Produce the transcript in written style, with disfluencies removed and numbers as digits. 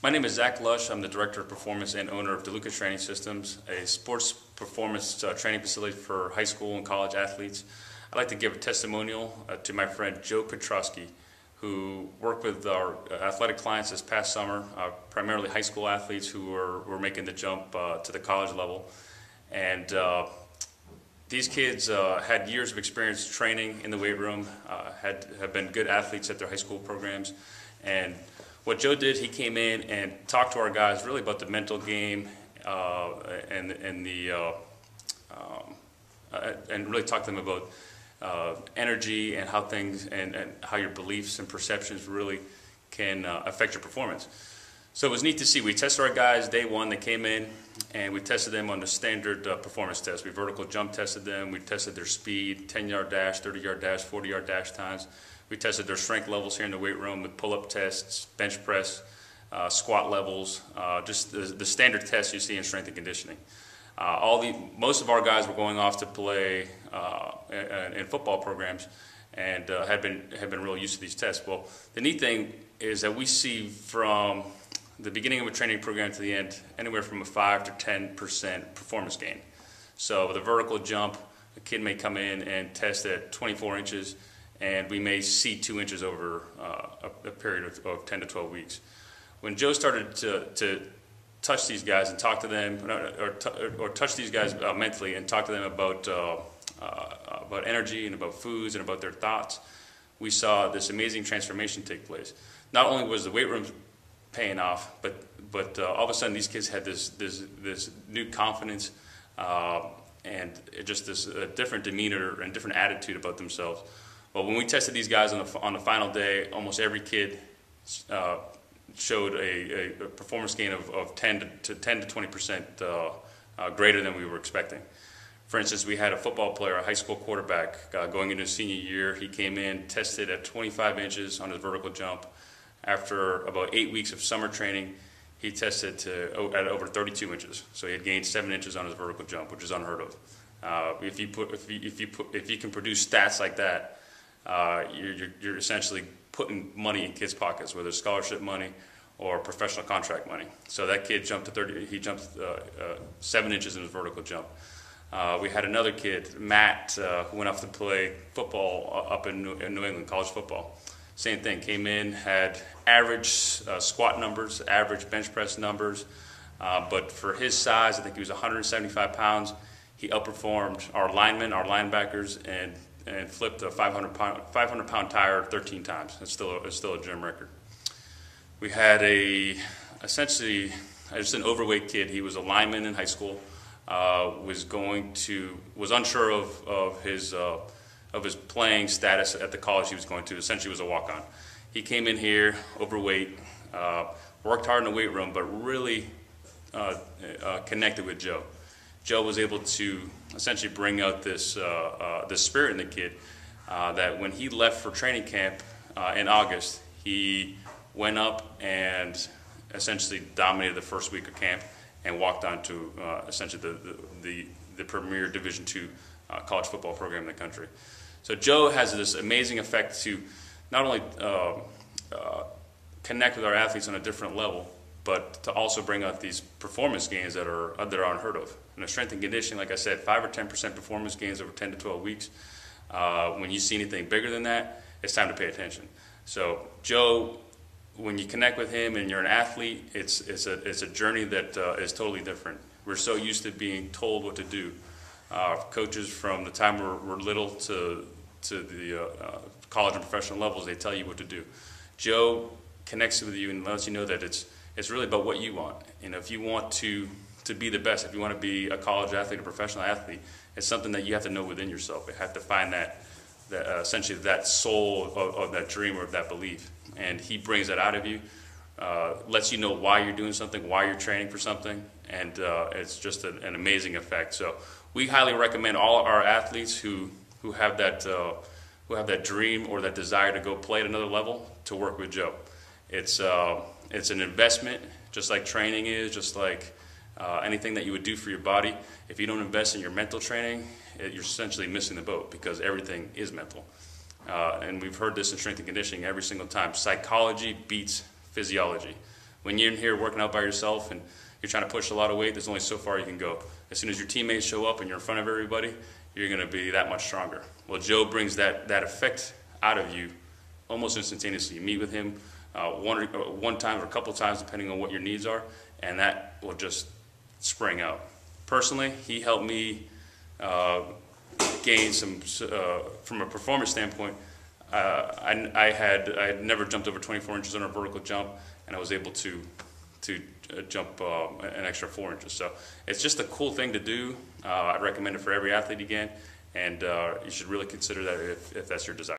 My name is Zach Lush. I'm the Director of Performance and owner of DeLucas Training Systems, a sports performance training facility for high school and college athletes. I'd like to give a testimonial to my friend Joe Petrosky, who worked with our athletic clients this past summer, primarily high school athletes who were making the jump to the college level. And these kids had years of experience training in the weight room, have been good athletes at their high school programs. And what Joe did, he came in and talked to our guys really about the mental game and really talked to them about energy and how things and how your beliefs and perceptions really can affect your performance. So it was neat to see. We tested our guys day one. They came in and we tested them on the standard performance test. We vertical jump tested them. We tested their speed, 10-yard dash, 30-yard dash, 40-yard dash times. We tested their strength levels here in the weight room with pull-up tests, bench press, squat levels, just the standard tests you see in strength and conditioning. Most of our guys were going off to play in football programs and had been really used to these tests. Well, the neat thing is that we see from the beginning of a training program to the end anywhere from a 5 to 10% performance gain. So with a vertical jump, a kid may come in and test at 24 inches, and we may see 2 inches over a period of 10 to 12 weeks. When Joe started to touch these guys and talk to them, or touch these guys mentally and talk to them about energy and about foods and about their thoughts, we saw this amazing transformation take place. Not only was the weight room paying off, but all of a sudden these kids had this new confidence and just this different demeanor and different attitude about themselves. Well, when we tested these guys on the final day, almost every kid showed a performance gain of 10 to 20% greater than we were expecting. For instance, we had a football player, a high school quarterback, going into his senior year. He came in, tested at 25 inches on his vertical jump. After about 8 weeks of summer training, he tested at over 32 inches. So he had gained 7 inches on his vertical jump, which is unheard of. If you can produce stats like that, you're essentially putting money in kids' pockets, whether it's scholarship money or professional contract money. So that kid jumped to 30. He jumped 7 inches in his vertical jump. We had another kid, Matt, who went off to play football up in New England, college football. Same thing, came in, had average squat numbers, average bench press numbers, but for his size, I think he was 175 pounds, he outperformed our linemen, our linebackers, and flipped a 500-pound tire 13 times. It's still a gym record. We had essentially just an overweight kid. He was a lineman in high school, was unsure of his playing status at the college he was going to. Essentially was a walk-on. He came in here overweight, worked hard in the weight room, but really connected with Joe. Joe was able to essentially bring out this spirit in the kid that when he left for training camp in August, he went up and essentially dominated the first week of camp and walked on to essentially the premier Division II college football program in the country. So Joe has this amazing effect to not only connect with our athletes on a different level, but to also bring out these performance gains that are unheard of. In a strength and conditioning, like I said, 5 or 10% performance gains over 10 to 12 weeks. When you see anything bigger than that, it's time to pay attention. So Joe, when you connect with him and you're an athlete, it's a journey that is totally different. We're so used to being told what to do. Coaches from the time we're little to the college and professional levels, they tell you what to do. Joe connects with you and lets you know that it's really about what you want. And if you want to be the best, if you want to be a college athlete, a professional athlete, it's something that you have to know within yourself. You have to find that essentially that soul of that dream or of that belief. And he brings that out of you, lets you know why you're doing something, why you're training for something, and it's just an amazing effect. So we highly recommend all our athletes who have that dream or that desire to go play at another level to work with Joe. It's an investment, just like training is, just like anything that you would do for your body. If you don't invest in your mental training, you're essentially missing the boat, because everything is mental. And we've heard this in strength and conditioning every single time. Psychology beats physiology. When you're in here working out by yourself and you're trying to push a lot of weight, there's only so far you can go. As soon as your teammates show up and you're in front of everybody, you're going to be that much stronger. Well, Joe brings that effect out of you almost instantaneously. You meet with him one time or a couple times, depending on what your needs are, and that will just spring out. Personally, he helped me gain some, from a performance standpoint. I had never jumped over 24 inches on a vertical jump, and I was able to jump an extra 4 inches. So it's just a cool thing to do. I'd recommend it for every athlete again, and you should really consider that if that's your desire.